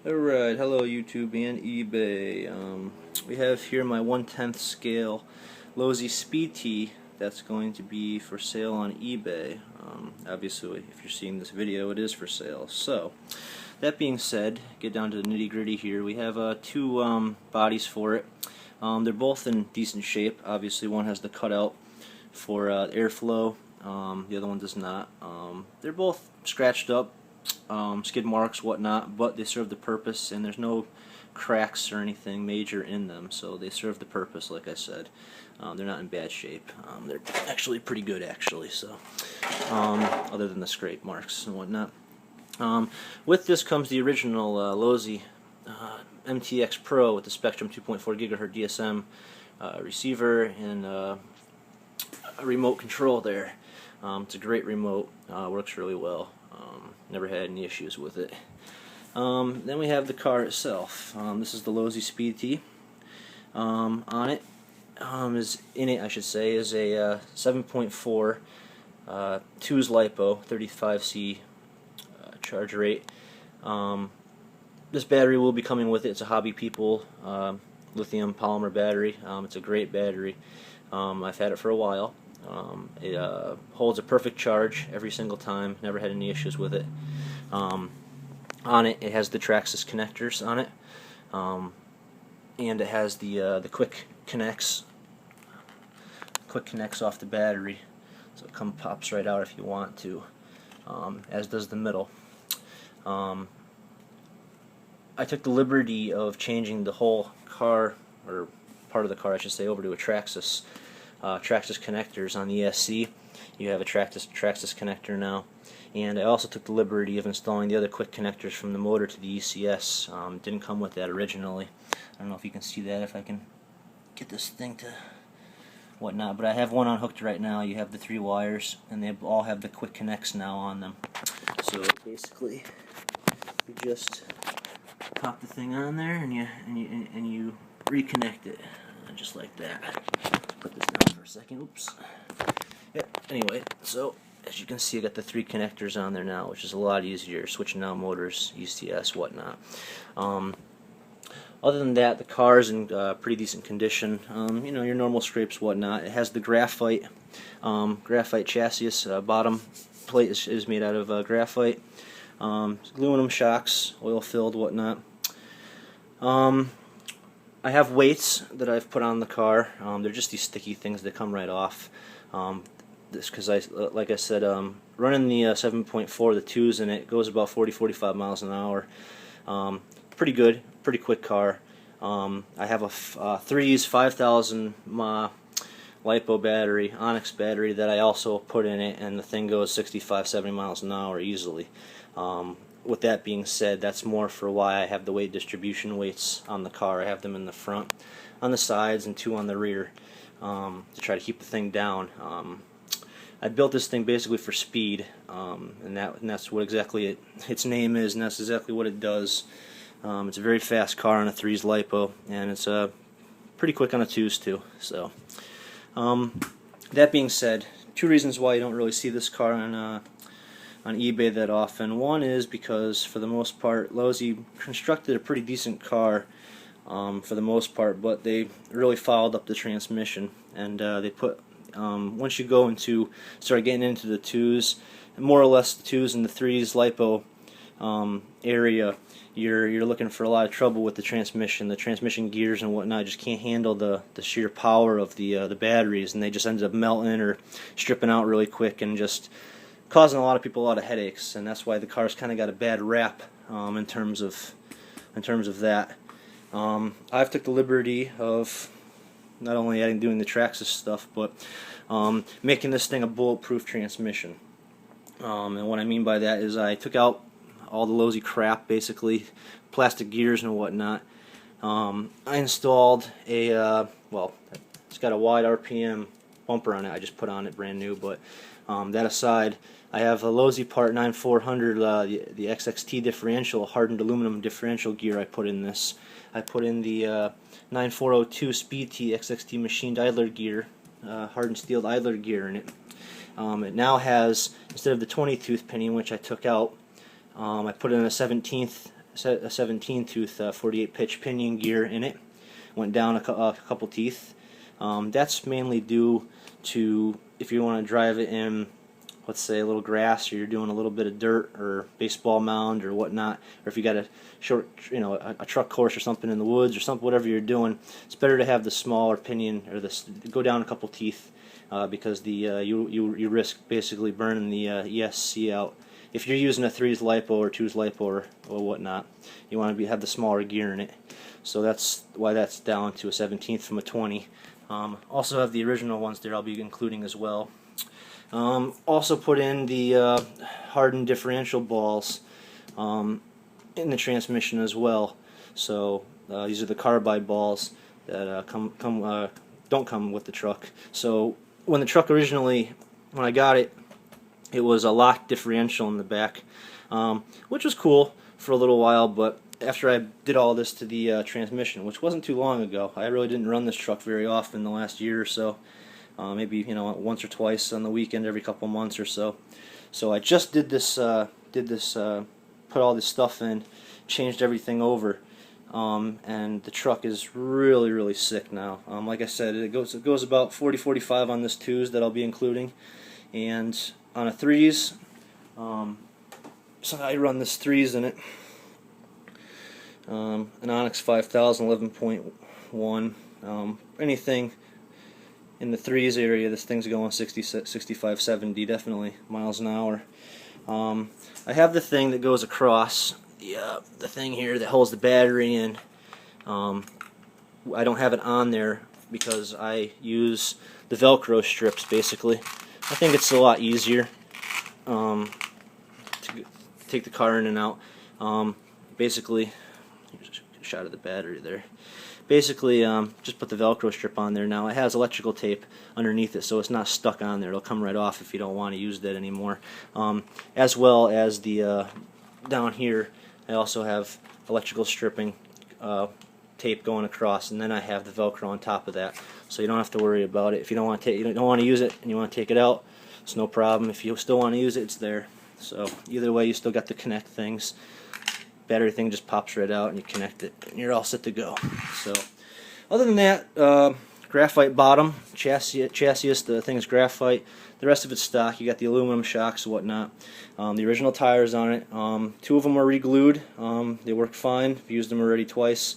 Alright, hello YouTube and eBay. We have here my 1/10 scale Losi Speed Tee that's going to be for sale on eBay. Obviously, if you're seeing this video, it is for sale. So, that being said, get down to the nitty gritty here. We have two bodies for it. They're both in decent shape. Obviously, one has the cutout for airflow, the other one does not. They're both scratched up. Skid marks, whatnot, but they serve the purpose, and there's no cracks or anything major in them, so they serve the purpose. Like I said, they're not in bad shape. They're actually pretty good, actually. So, other than the scrape marks and whatnot. With this comes the original Losi MTX Pro with the Spectrum 2.4 GHz DSM receiver and a remote control there. It's a great remote. Works really well. Never had any issues with it. Then we have the car itself. This is the Losi Speed Tee. On it, I should say, is a 7.4 2's LiPo 35C charge rate. This battery will be coming with it. It's a Hobby People lithium polymer battery. It's a great battery. I've had it for a while. It holds a perfect charge every single time. Never had any issues with it. On it, it has the Traxxas connectors on it, and it has the quick connects off the battery, so it pops right out if you want to, as does the middle. I took the liberty of changing the whole car, or part of the car I should say, over to a Traxxas connectors on the ESC. You have a Traxxas connector now, and I also took the liberty of installing the other quick connectors from the motor to the ECS. It didn't come with that originally. I don't know if you can see that, if I can get this thing to whatnot, but I have one unhooked right now. You have the 3 wires, and they all have the quick connects now on them. So basically, you just pop the thing on there, and you reconnect it, just like that. Put this down for a second. Oops. Yep. Anyway, so as you can see, I got the 3 connectors on there now, which is a lot easier, switching out motors, ECS, whatnot. Other than that, the car is in pretty decent condition. You know, your normal scrapes, whatnot. It has the graphite chassis. Bottom plate is made out of graphite. Aluminum shocks, oil filled, whatnot. I have weights that I've put on the car. They're just these sticky things that come right off. This because like I said, running the 7.4, the 2's in it, goes about 40-45 miles an hour. Pretty good, pretty quick car. I have a 3's 5,000 mAh LiPo battery, Onyx battery, that I also put in it, and the thing goes 65-70 miles an hour easily. With that being said, that's more for why I have the weight distribution weights on the car. I have them in the front, on the sides, and 2 on the rear, to try to keep the thing down. I built this thing basically for speed, and that's what exactly its name is, and that's exactly what it does. It's a very fast car on a 3's LiPo, and it's pretty quick on a 2's too. So, that being said, 2 reasons why you don't really see this car on eBay that often. One is because, for the most part, Losi constructed a pretty decent car for the most part, but they really fouled up the transmission, and they put once you go start getting into the 2's, more or less the 2's and the 3's LiPo area, you're looking for a lot of trouble with the transmission. The transmission gears and whatnot just can't handle the sheer power of the batteries, and they just ended up melting or stripping out really quick and just causing a lot of people a lot of headaches. And that's why the car's kind of got a bad rap in terms of that. I've took the liberty of not only doing the Traxxas stuff, but making this thing a bulletproof transmission. And what I mean by that is I took out all the Losi crap, basically, plastic gears and whatnot. I installed a, well, it's got a wide RPM bumper on it. I just put on it brand new, but that aside, I have a Losi Part 9400, the XXT differential, hardened aluminum differential gear I put in this. I put in the 9402 Speed Tee XXT machined idler gear, hardened steel idler gear in it. It now has, instead of the 20 tooth pinion, which I took out, I put in a 17th a 17 tooth 48 pitch pinion gear in it. Went down a couple teeth. That's mainly due to if you want to drive it in, let's say, a little grass, or you're doing a little bit of dirt or baseball mound or whatnot, or if you got a short, a truck course or something in the woods or something, whatever you're doing, it's better to have the smaller pinion, or go down a couple teeth, because you risk basically burning the ESC out. If you're using a 3's lipo or 2's lipo or whatnot, you want to have the smaller gear in it. So that's why that's down to a 17th from a 20. Also have the original ones there I'll be including as well. Also put in the hardened differential balls in the transmission as well. So these are the carbide balls that don't come with the truck. So when the truck originally, when I got it, it was a locked differential in the back, which was cool for a little while, but after I did all this to the transmission, which wasn't too long ago, I really didn't run this truck very often the last year or so. Maybe once or twice on the weekend every couple months or so. So I just did this, put all this stuff in, changed everything over, and the truck is really sick now. Like I said, it goes about 40-45 on this 2's that I'll be including, and on a 3's, so I run this 3's in it, an Onyx 5000 11.1, anything in the 3's area, this thing's going 60, 65, 70 definitely miles an hour. I have the thing that goes across, the thing here that holds the battery in. I don't have it on there because I use the Velcro strips basically. I think it's a lot easier to take the car in and out. Basically, here's a shot of the battery there. Basically, just put the Velcro strip on there. Now it has electrical tape underneath it, so it's not stuck on there. It'll come right off if you don't want to use that anymore. As well as the down here, I also have electrical stripping tape going across, and then I have the Velcro on top of that, so you don't have to worry about it. If you don't want to use it and you want to take it out, it's no problem. If you still want to use it, it's there. So either way, you still got to connect things. Battery thing just pops right out and you connect it and you're all set to go. So other than that, graphite bottom, chassis, the thing is graphite. The rest of it's stock. You got the aluminum shocks and whatnot. The original tires on it. 2 of them are re-glued. They work fine. I've used them already twice.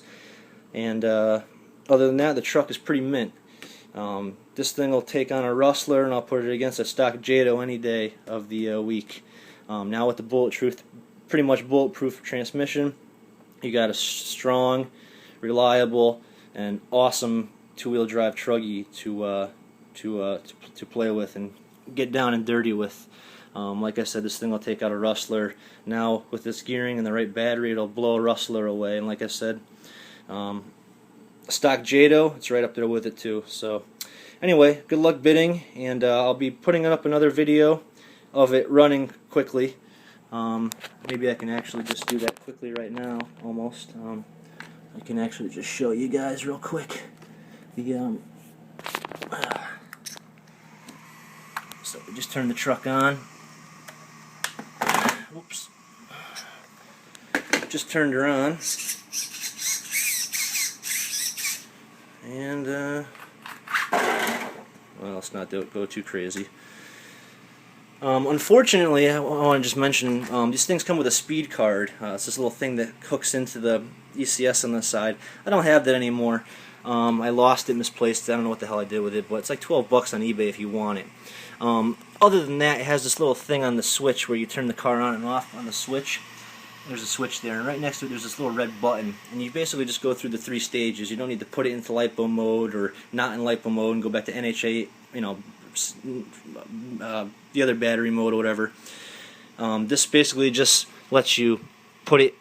And other than that, the truck is pretty mint. This thing will take on a Rustler, and I'll put it against a stock Jado any day of the week. Now with the pretty much bulletproof transmission, you got a strong, reliable, and awesome 2-wheel drive truggy to play with and get down and dirty with. Like I said, this thing will take out a Rustler. Now with this gearing and the right battery, it'll blow a Rustler away. And like I said, stock Jado, it's right up there with it too. So anyway, good luck bidding, and I'll be putting up another video of it running quickly. Maybe I can actually just do that quickly right now, almost. I can actually just show you guys real quick. So we just turned the truck on. Oops. Just turned her on. And, well, let's not go too crazy. Unfortunately, I want to just mention, these things come with a speed card. It's this little thing that hooks into the ECS on the side. I don't have that anymore. I lost it, misplaced it. I don't know what the hell I did with it, but it's like 12 bucks on eBay if you want it. Other than that, it has this little thing on the switch where you turn the car on and off on the switch. There's a switch there, and right next to it there's this little red button, and you basically just go through the 3 stages. You don't need to put it into LiPo mode or not in LiPo mode and go back to NHA, the other battery mode or whatever. This basically just lets you put it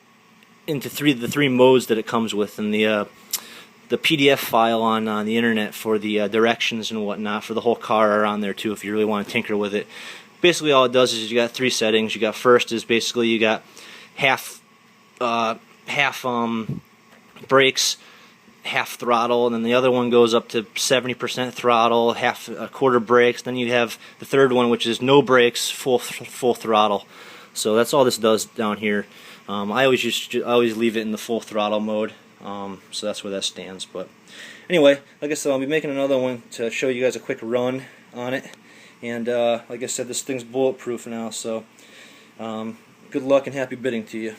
into the three modes that it comes with, and the PDF file on the internet for the directions and whatnot for the whole car are on there too if you really want to tinker with it. Basically all it does is you got 3 settings. You got first is basically you got half brakes, half throttle, and then the other one goes up to 70% throttle, quarter brakes. Then you have the third one, which is no brakes, full throttle. So that's all this does down here. I always leave it in the full throttle mode, so that's where that stands. But anyway, like I said, I'll be making another one to show you guys a quick run on it. And like I said, this thing's bulletproof now, so good luck and happy bidding to you.